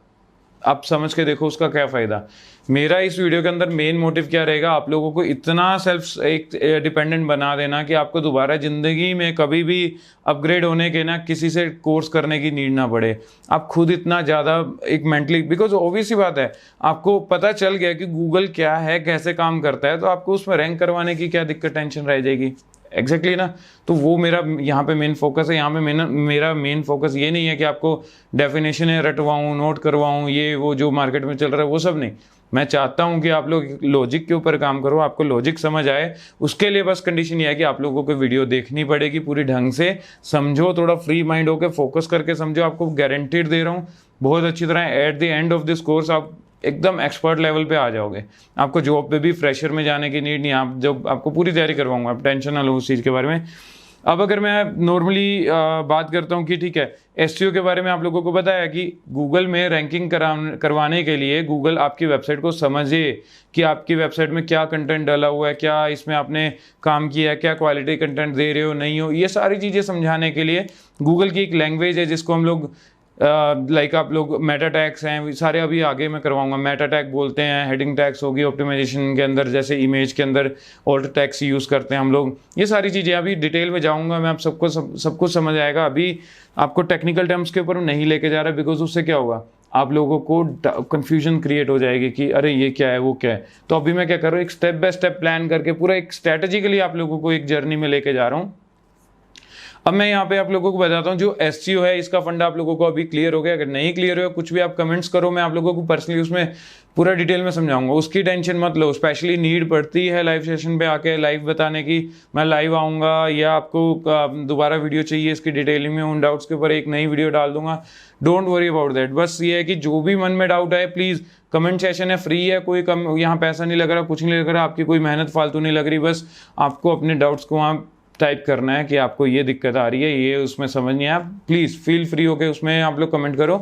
आप समझ के देखो उसका क्या फ़ायदा। मेरा इस वीडियो के अंदर मेन मोटिव क्या रहेगा, आप लोगों को इतना सेल्फ एक डिपेंडेंट बना देना कि आपको दोबारा ज़िंदगी में कभी भी अपग्रेड होने के ना किसी से कोर्स करने की नीड ना पड़े। आप खुद इतना ज़्यादा एक मेंटली, बिकॉज ऑब्वियस सी बात है, आपको पता चल गया कि गूगल क्या है, कैसे काम करता है, तो आपको उसमें रैंक करवाने की क्या दिक्कत, टेंशन रह जाएगी। एग्जैक्टली ना। तो वो मेरा यहाँ पे मेन फोकस है। यहाँ पे मेरा मेन फोकस ये नहीं है कि आपको डेफिनेशन रटवाऊँ, नोट करवाऊँ, ये वो जो मार्केट में चल रहा है वो सब नहीं। मैं चाहता हूँ कि आप लोग लॉजिक के ऊपर काम करो, आपको लॉजिक समझ आए। उसके लिए बस कंडीशन ये है कि आप लोगों को वीडियो देखनी पड़ेगी, पूरी ढंग से समझो, थोड़ा फ्री माइंड होकर फोकस करके समझो। आपको गारंटीड दे रहा हूँ बहुत अच्छी तरह, at the end of this course आप एकदम एक्सपर्ट लेवल पे आ जाओगे। आपको जॉब पे भी फ्रेशर में जाने की नीड नहीं, आप जब आपको पूरी तैयारी करवाऊंगा, आप टेंशन ना लो उस चीज़ के बारे में। अब अगर मैं नॉर्मली बात करता हूँ कि ठीक है, SEO के बारे में आप लोगों को बताया कि गूगल में रैंकिंग करवाने के लिए गूगल आपकी वेबसाइट को समझे कि आपकी वेबसाइट में क्या कंटेंट डाला हुआ है, क्या इसमें आपने काम किया है, क्या क्वालिटी कंटेंट दे रहे हो, नहीं हो, ये सारी चीज़ें समझाने के लिए गूगल की एक लैंग्वेज है जिसको हम लोग लाइक आप लोग मेटा टैग्स हैं सारे, अभी आगे मैं करवाऊंगा। मेटा टैग बोलते हैं, हेडिंग टैग्स होगी ऑप्टिमाइजेशन के अंदर, जैसे इमेज के अंदर ऑल्ट टैग्स यूज़ करते हैं हम लोग। ये सारी चीज़ें अभी डिटेल में जाऊंगा मैं, आप सबको सब कुछ समझ आएगा। अभी आपको टेक्निकल टर्म्स के ऊपर नहीं लेके जा रहा, बिकॉज उससे क्या होगा, आप लोगों को कन्फ्यूजन क्रिएट हो जाएगी कि अरे ये क्या है वो क्या है। तो अभी मैं क्या कर रहा हूँ, एक स्टेप बाय स्टेप प्लान करके पूरा एक स्ट्रैटेजिकली आप लोगों को एक जर्नी में लेके जा रहा हूँ। अब मैं यहाँ पे आप लोगों को बताता हूँ जो SEO है, इसका फंडा आप लोगों को अभी क्लियर हो गया। अगर नहीं क्लियर हो कुछ भी आप कमेंट्स करो, मैं आप लोगों को पर्सनली उसमें पूरा डिटेल में समझाऊंगा, उसकी टेंशन मत लो। स्पेशली नीड पड़ती है लाइव सेशन पे आके लाइव बताने की, मैं लाइव आऊँगा, या आपको दोबारा वीडियो चाहिए इसकी डिटेलिंग में, उन डाउट्स के ऊपर एक नई वीडियो डाल दूंगा। Don't worry about that. बस ये है कि जो भी मन में डाउट आए प्लीज़, कमेंट सेशन है, फ्री है, कोई कम यहाँ पैसा नहीं लग रहा, कुछ नहीं लग रहा, आपकी कोई मेहनत फालतू नहीं लग रही। बस आपको अपने डाउट्स को वहाँ टाइप करना है कि आपको ये दिक्कत आ रही है, ये उसमें समझ नहीं है, आप प्लीज़ फील फ्री होके उसमें आप लोग कमेंट करो।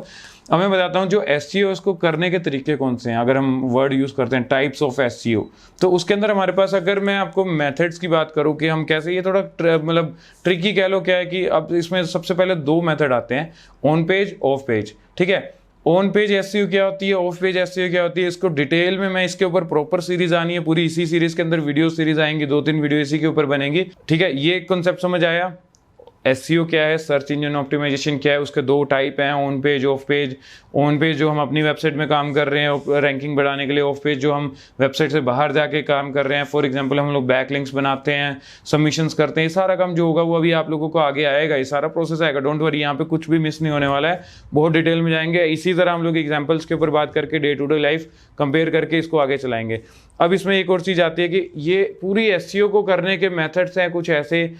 अब मैं बताता हूँ जो SEO उसको करने के तरीके कौन से हैं। अगर हम वर्ड यूज़ करते हैं टाइप्स ऑफ SEO, तो उसके अंदर हमारे पास, अगर मैं आपको मेथड्स की बात करूँ कि हम कैसे, ये थोड़ा मतलब ट्रिकी कह लो, क्या है कि अब इसमें सबसे पहले 2 मेथड आते हैं, ऑन पेज, ऑफ पेज, ठीक है। ऑन पेज SEO क्या होती है, ऑफ पेज SEO क्या होती है, इसको डिटेल में मैं इसके ऊपर प्रॉपर सीरीज आनी है, पूरी इसी सीरीज के अंदर वीडियो सीरीज आएंगी, 2-3 वीडियो इसी के ऊपर बनेंगी, ठीक है। ये कॉन्सेप्ट समझ आया। एसईओ क्या है, सर्च इंजन ऑप्टिमाइजेशन क्या है, उसके दो टाइप हैं, on page of page. On page जो हम अपनी वेबसाइट में काम कर रहे हैं रैंकिंग बढ़ाने के लिए, ऑफ पेज जो हम वेबसाइट से बाहर जाके काम कर रहे हैं। फॉर एग्जांपल हम लोग बैकलिंक्स बनाते हैं, सबमिशंस करते हैं, ये सारा काम जो होगा वो अभी आप लोगों को आगे आएगा, ये सारा प्रोसेस आएगा, डोंट वरी, यहाँ पे कुछ भी मिस नहीं होने वाला है, बहुत डिटेल में जाएंगे। इसी तरह हम लोग एग्जाम्पल्स के ऊपर बात करके day to day life compare करके इसको आगे चलाएंगे। अब इसमें एक और चीज़ आती है कि ये पूरी एसईओ को करने के मेथड्स हैं कुछ ऐसे,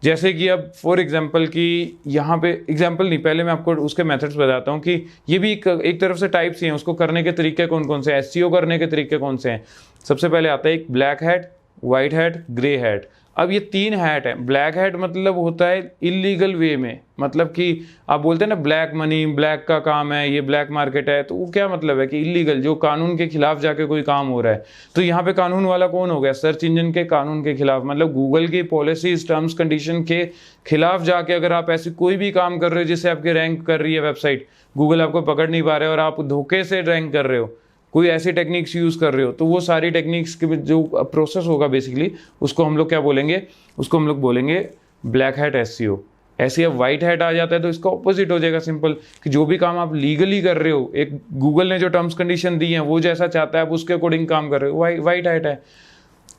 जैसे कि अब फॉर एग्जांपल कि यहाँ पे एग्जांपल नहीं, पहले मैं आपको उसके मेथड्स बताता हूँ कि ये भी एक तरफ से टाइप्स ही हैं, उसको करने के तरीके कौन कौन से हैं, एसईओ करने के तरीके कौन से हैं। सबसे पहले आता है एक black hat, white hat, grey hat. अब ये 3 हैट है। ब्लैक हैट मतलब होता है इलीगल वे में, मतलब कि आप बोलते हैं ना ब्लैक मनी, ब्लैक का काम है, ये ब्लैक मार्केट है, तो वो क्या मतलब है कि इलीगल, जो कानून के खिलाफ जाके कोई काम हो रहा है। तो यहाँ पे कानून वाला कौन हो गया, सर्च इंजन के कानून के खिलाफ, मतलब गूगल की पॉलिसीज टर्म्स कंडीशन के खिलाफ जाके अगर आप ऐसी कोई भी काम कर रहे हो जिससे आपके रैंक कर रही है वेबसाइट, गूगल आपको पकड़ नहीं पा रहे और आप धोखे से रैंक कर रहे हो, कोई ऐसी टेक्निक्स यूज़ कर रहे हो, तो वो सारी टेक्निक्स के जो प्रोसेस होगा बेसिकली उसको हम लोग क्या बोलेंगे, उसको हम लोग बोलेंगे ब्लैक हैट एसईओ। ऐसे अब वाइट हैट आ जाता है तो इसका ऑपोजिट हो जाएगा, सिंपल, कि जो भी काम आप लीगली कर रहे हो, एक गूगल ने जो टर्म्स कंडीशन दी हैं वो जैसा चाहता है आप उसके अकॉर्डिंग काम कर रहे हो, वाइट हैट है।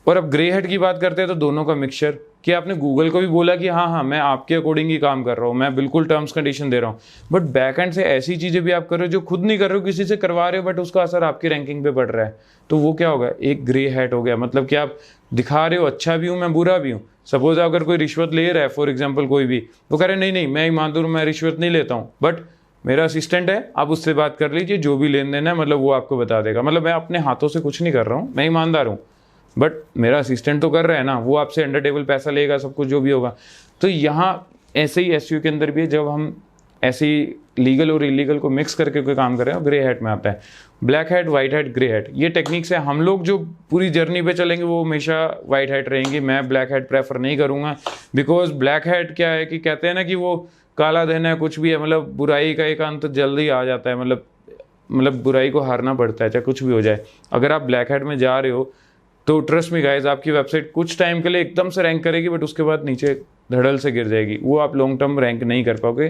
और अब ग्रे हेड की बात करते हैं तो दोनों का मिक्सचर, कि आपने गूगल को भी बोला कि हाँ मैं आपके अकॉर्डिंग ही काम कर रहा हूँ, मैं बिल्कुल टर्म्स कंडीशन दे रहा हूँ, बट बैकएंड से ऐसी चीज़ें भी आप कर रहे हो जो खुद नहीं कर रहे हो, किसी से करवा रहे हो, बट उसका असर आपकी रैंकिंग पे पड़ रहा है, तो वो क्या होगा, एक ग्रे हेड हो गया। मतलब कि आप दिखा रहे हो अच्छा भी हूँ मैं बुरा भी हूँ। सपोज अगर कोई रिश्वत ले रहा है, फॉर एग्जाम्पल कोई भी, तो कह रहे नहीं मैं ईमानदार हूँ, मैं रिश्वत नहीं लेता हूँ, बट मेरा असिस्टेंट है, आप उससे बात कर लीजिए, जो भी लेन देन है मतलब वो आपको बता देगा, मतलब मैं अपने हाथों से कुछ नहीं कर रहा हूँ, मैं ईमानदार हूँ, बट मेरा असिस्टेंट तो कर रहा है ना, वो आपसे अंडर टेबल पैसा लेगा, सब कुछ जो भी होगा। तो यहाँ ऐसे ही एसईओ के अंदर भी है, जब हम ऐसे ही लीगल और इलीगल को मिक्स करके कोई काम कर रहे हैं, ग्रे हैट में आता है। Black hat, white hat, grey hat, ये टेक्निक्स है। हम लोग जो पूरी जर्नी पे चलेंगे वो हमेशा वाइट हैट रहेंगी, मैं ब्लैक हैट प्रेफर नहीं करूँगा, बिकॉज ब्लैक हैट क्या है कि कहते हैं ना कि वो काला दिन है, कुछ भी है, मतलब बुराई का एक अंत जल्दी आ जाता है, मतलब बुराई को हारना पड़ता है चाहे कुछ भी हो जाए। अगर आप ब्लैक हैट में जा रहे हो तो ट्रस्ट मी गाइज, आपकी वेबसाइट कुछ टाइम के लिए एकदम से रैंक करेगी, बट उसके बाद नीचे धड़ल से गिर जाएगी, वो आप लॉन्ग टर्म रैंक नहीं कर पाओगे।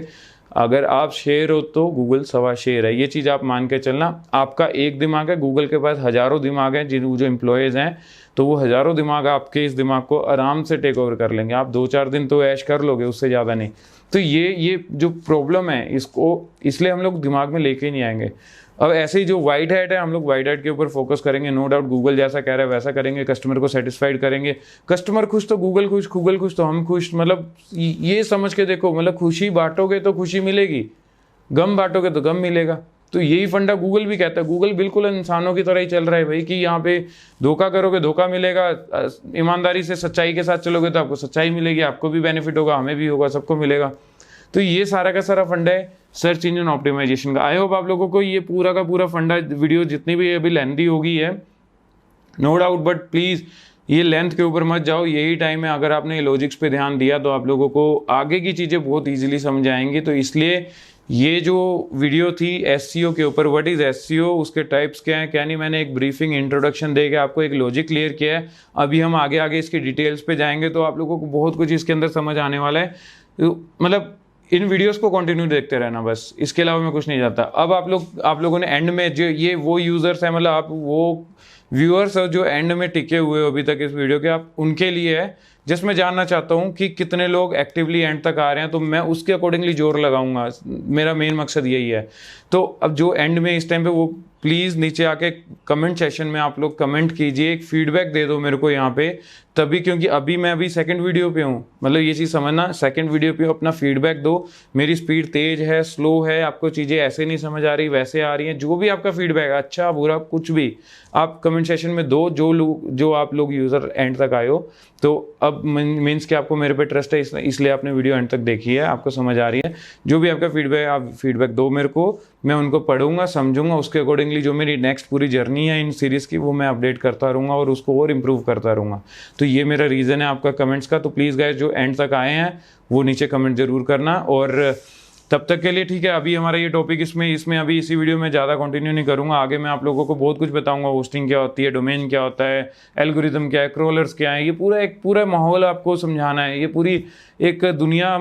अगर आप शेर हो तो गूगल सवा शेर है, ये चीज़ आप मान के चलना। आपका एक दिमाग है, गूगल के पास हज़ारों दिमाग हैं, जो एम्प्लॉयज़ हैं, तो वो हज़ारों दिमाग आपके इस दिमाग को आराम से टेक ओवर कर लेंगे। आप 2-4 दिन तो ऐश कर लोगे, उससे ज़्यादा नहीं। तो ये जो प्रॉब्लम है, इसको इसलिए हम लोग दिमाग में लेके ही नहीं आएंगे। अब ऐसे ही जो वाइट हैट है, हम लोग वाइट हैट के ऊपर फोकस करेंगे, नो डाउट गूगल जैसा कह रहा है वैसा करेंगे, कस्टमर को सेटिस्फाइड करेंगे, कस्टमर खुश तो गूगल खुश तो हम खुश, मतलब ये समझ के देखो, मतलब खुशी बांटोगे तो खुशी मिलेगी, गम बांटोगे तो गम मिलेगा। तो यही फंडा गूगल भी कहता है, गूगल बिल्कुल इंसानों की तरह ही चल रहा है भाई, कि यहाँ पे धोखा करोगे धोखा मिलेगा, ईमानदारी से सच्चाई के साथ चलोगे तो आपको सच्चाई मिलेगी, आपको भी बेनिफिट होगा, हमें भी होगा, सबको मिलेगा। तो ये सारा का सारा फंडा है सर्च इंजन ऑप्टिमाइजेशन का। आई होप आप लोगों को ये पूरा का पूरा फंडा, वीडियो जितनी भी अभी लेंथी होगी है नो डाउट, बट प्लीज़ ये लेंथ के ऊपर मत जाओ, यही टाइम है। अगर आपने लॉजिक्स पे ध्यान दिया तो आप लोगों को आगे की चीज़ें बहुत ईजिली समझ आएंगी। तो इसलिए ये जो वीडियो थी एसईओ के ऊपर, व्हाट इज़ एसईओ, उसके टाइप्स क्या हैं क्या नहीं, मैंने एक ब्रीफिंग इंट्रोडक्शन दे के आपको एक लॉजिक क्लियर किया है। अभी हम आगे इसकी डिटेल्स पे जाएंगे तो आप लोगों को बहुत कुछ इसके अंदर समझ आने वाला है। मतलब इन वीडियोस को कंटिन्यू देखते रहना बस, इसके अलावा मैं कुछ नहीं चाहता। अब आप लोगों ने एंड में जो ये वो यूज़र्स हैं, मतलब आप वो व्यूअर्स हो जो एंड में टिके हुए हो अभी तक इस वीडियो के, आप उनके लिए है। जस्ट मैं जानना चाहता हूँ कि कितने लोग एक्टिवली एंड तक आ रहे हैं, तो मैं उसके अकॉर्डिंगली जोर लगाऊंगा, मेरा मेन मकसद यही है। तो अब जो एंड में इस टाइम पे, वो प्लीज़ नीचे आके कमेंट सेशन में आप लोग कमेंट कीजिए, एक फीडबैक दे दो मेरे को यहाँ पे, तभी, क्योंकि मैं सेकंड वीडियो पे हूँ, मतलब ये चीज़ समझना, सेकंड वीडियो पे अपना फीडबैक दो। मेरी स्पीड तेज है, स्लो है, आपको चीज़ें ऐसे नहीं समझ आ रही, वैसे आ रही हैं, जो भी आपका फीडबैक है, अच्छा बुरा कुछ भी, आप कमेंट सेशन में दो। जो आप लोग यूज़र एंड तक आए हो, तो अब मीन्स कि आपको मेरे पे ट्रस्ट है, इसलिए आपने वीडियो एंड तक देखी है, आपको समझ आ रही है। जो भी आपका फीडबैक, आप फीडबैक दो मेरे को, मैं उनको पढ़ूंगा, समझूंगा, उसके अकॉर्डिंगली जो मेरी नेक्स्ट पूरी जर्नी है इन सीरीज़ की, वो मैं अपडेट करता रहूँगा और उसको और इम्प्रूव करता रहूँगा। तो ये मेरा रीज़न है आपका कमेंट्स का। तो प्लीज़ गाइस, जो एंड तक आए हैं वो नीचे कमेंट ज़रूर करना। और तब तक के लिए ठीक है, अभी हमारा ये टॉपिक इसमें अभी इसी वीडियो में ज़्यादा कंटिन्यू नहीं करूँगा। आगे मैं आप लोगों को बहुत कुछ बताऊँगा, होस्टिंग क्या होती है, डोमेन क्या होता है, एल्गोरिदम क्या है, क्रोलर्स क्या है, ये पूरा माहौल आपको समझाना है, ये पूरी एक दुनिया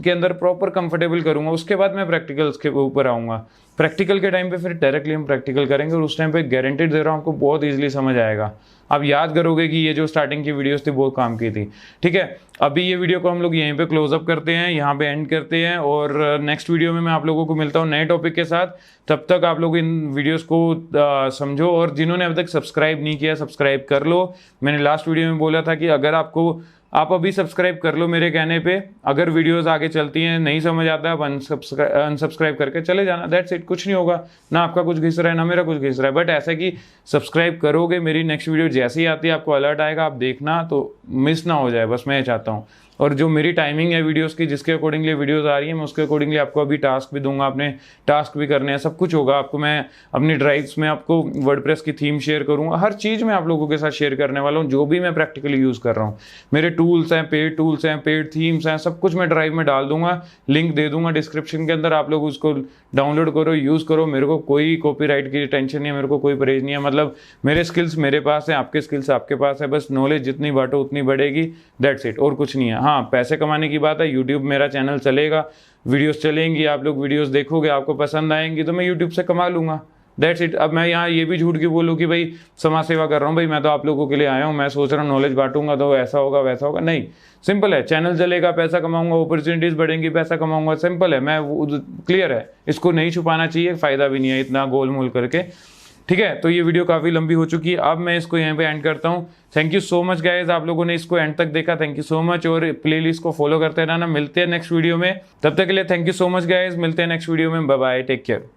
के अंदर प्रॉपर कंफर्टेबल करूँगा। उसके बाद मैं प्रैक्टिकल्स के ऊपर आऊँगा। प्रैक्टिकल के टाइम पे फिर डायरेक्टली हम प्रैक्टिकल करेंगे और उस टाइम पे गारंटेड दे रहा हूँ आपको बहुत ईजिली समझ आएगा। आप याद करोगे कि ये जो स्टार्टिंग की वीडियोस थी बहुत काम की थी। ठीक है, अभी ये वीडियो को हम लोग यहीं पे क्लोज अप करते हैं, यहाँ पे एंड करते हैं और नेक्स्ट वीडियो में मैं आप लोगों को मिलता हूँ नए टॉपिक के साथ। तब तक आप लोग इन वीडियोस को समझो और जिन्होंने अभी तक सब्सक्राइब नहीं किया सब्सक्राइब कर लो। मैंने लास्ट वीडियो में बोला था कि अगर आप अभी सब्सक्राइब कर लो मेरे कहने पे। अगर वीडियोस आगे चलती हैं नहीं समझ आता आप अनसब्सक्राइब करके चले जाना, दैट्स इट। कुछ नहीं होगा, ना आपका कुछ घिस रहा है ना मेरा कुछ घिस रहा है। बट ऐसा कि सब्सक्राइब करोगे, मेरी नेक्स्ट वीडियो जैसे ही आती है आपको अलर्ट आएगा, आप देखना तो मिस ना हो जाए, बस मैं ये चाहता हूँ। और जो मेरी टाइमिंग है वीडियोस की, जिसके अकॉर्डिंगली वीडियोस आ रही है, मैं उसके अकॉर्डिंगली आपको अभी टास्क भी दूंगा, अपने टास्क भी करने हैं, सब कुछ होगा। आपको मैं अपनी ड्राइव्स में आपको वर्डप्रेस की थीम शेयर करूंगा, हर चीज़ मैं आप लोगों के साथ शेयर करने वाला हूँ, जो भी मैं प्रैक्टिकली यूज़ कर रहा हूँ। मेरे टूल्स हैं, पेड थीम्स हैं, सब कुछ मैं ड्राइव में डाल दूंगा, लिंक दे दूंगा डिस्क्रिप्शन के अंदर। आप लोग उसको डाउनलोड करो, यूज़ करो। मेरे को कोई कॉपीराइट की टेंशन नहीं है, मेरे को कोई परहेज नहीं है। मतलब मेरे स्किल्स मेरे पास है, आपके स्किल्स आपके पास है, बस नॉलेज जितनी बांटो उतनी बढ़ेगी, दैट्स इट, और कुछ नहीं है। हाँ, पैसे कमाने की बात है, यूट्यूब मेरा चैनल चलेगा, वीडियोस चलेंगी, आप लोग वीडियोस देखोगे, आपको पसंद आएंगी तो मैं यूट्यूब से कमा लूंगा, दैट्स इट। अब मैं यहाँ ये भी झूठ क्यों बोलूँ कि भाई समाज सेवा कर रहा हूँ, भाई मैं तो आप लोगों के लिए आया हूँ, मैं सोच रहा हूँ नॉलेज बांटूंगा तो ऐसा होगा वैसा होगा, नहीं। सिंपल है, चैनल चलेगा, पैसा कमाऊंगा, अपॉर्चुनिटीज बढ़ेंगी, पैसा कमाऊंगा, सिंपल है। मैं क्लियर है, इसको नहीं छुपाना चाहिए, फायदा भी नहीं है इतना गोल मोल करके। ठीक है, तो ये वीडियो काफ़ी लंबी हो चुकी है, अब मैं इसको यहाँ पे एंड करता हूँ। Thank you so much guys, आप लोगों ने इसको एंड तक देखा, थैंक यू सो मच। और प्लेलिस्ट को फॉलो करते रहना। मिलते हैं नेक्स्ट वीडियो में, तब तक के लिए thank you so much guys, मिलते हैं नेक्स्ट वीडियो में, बाय बाय, टेक केयर।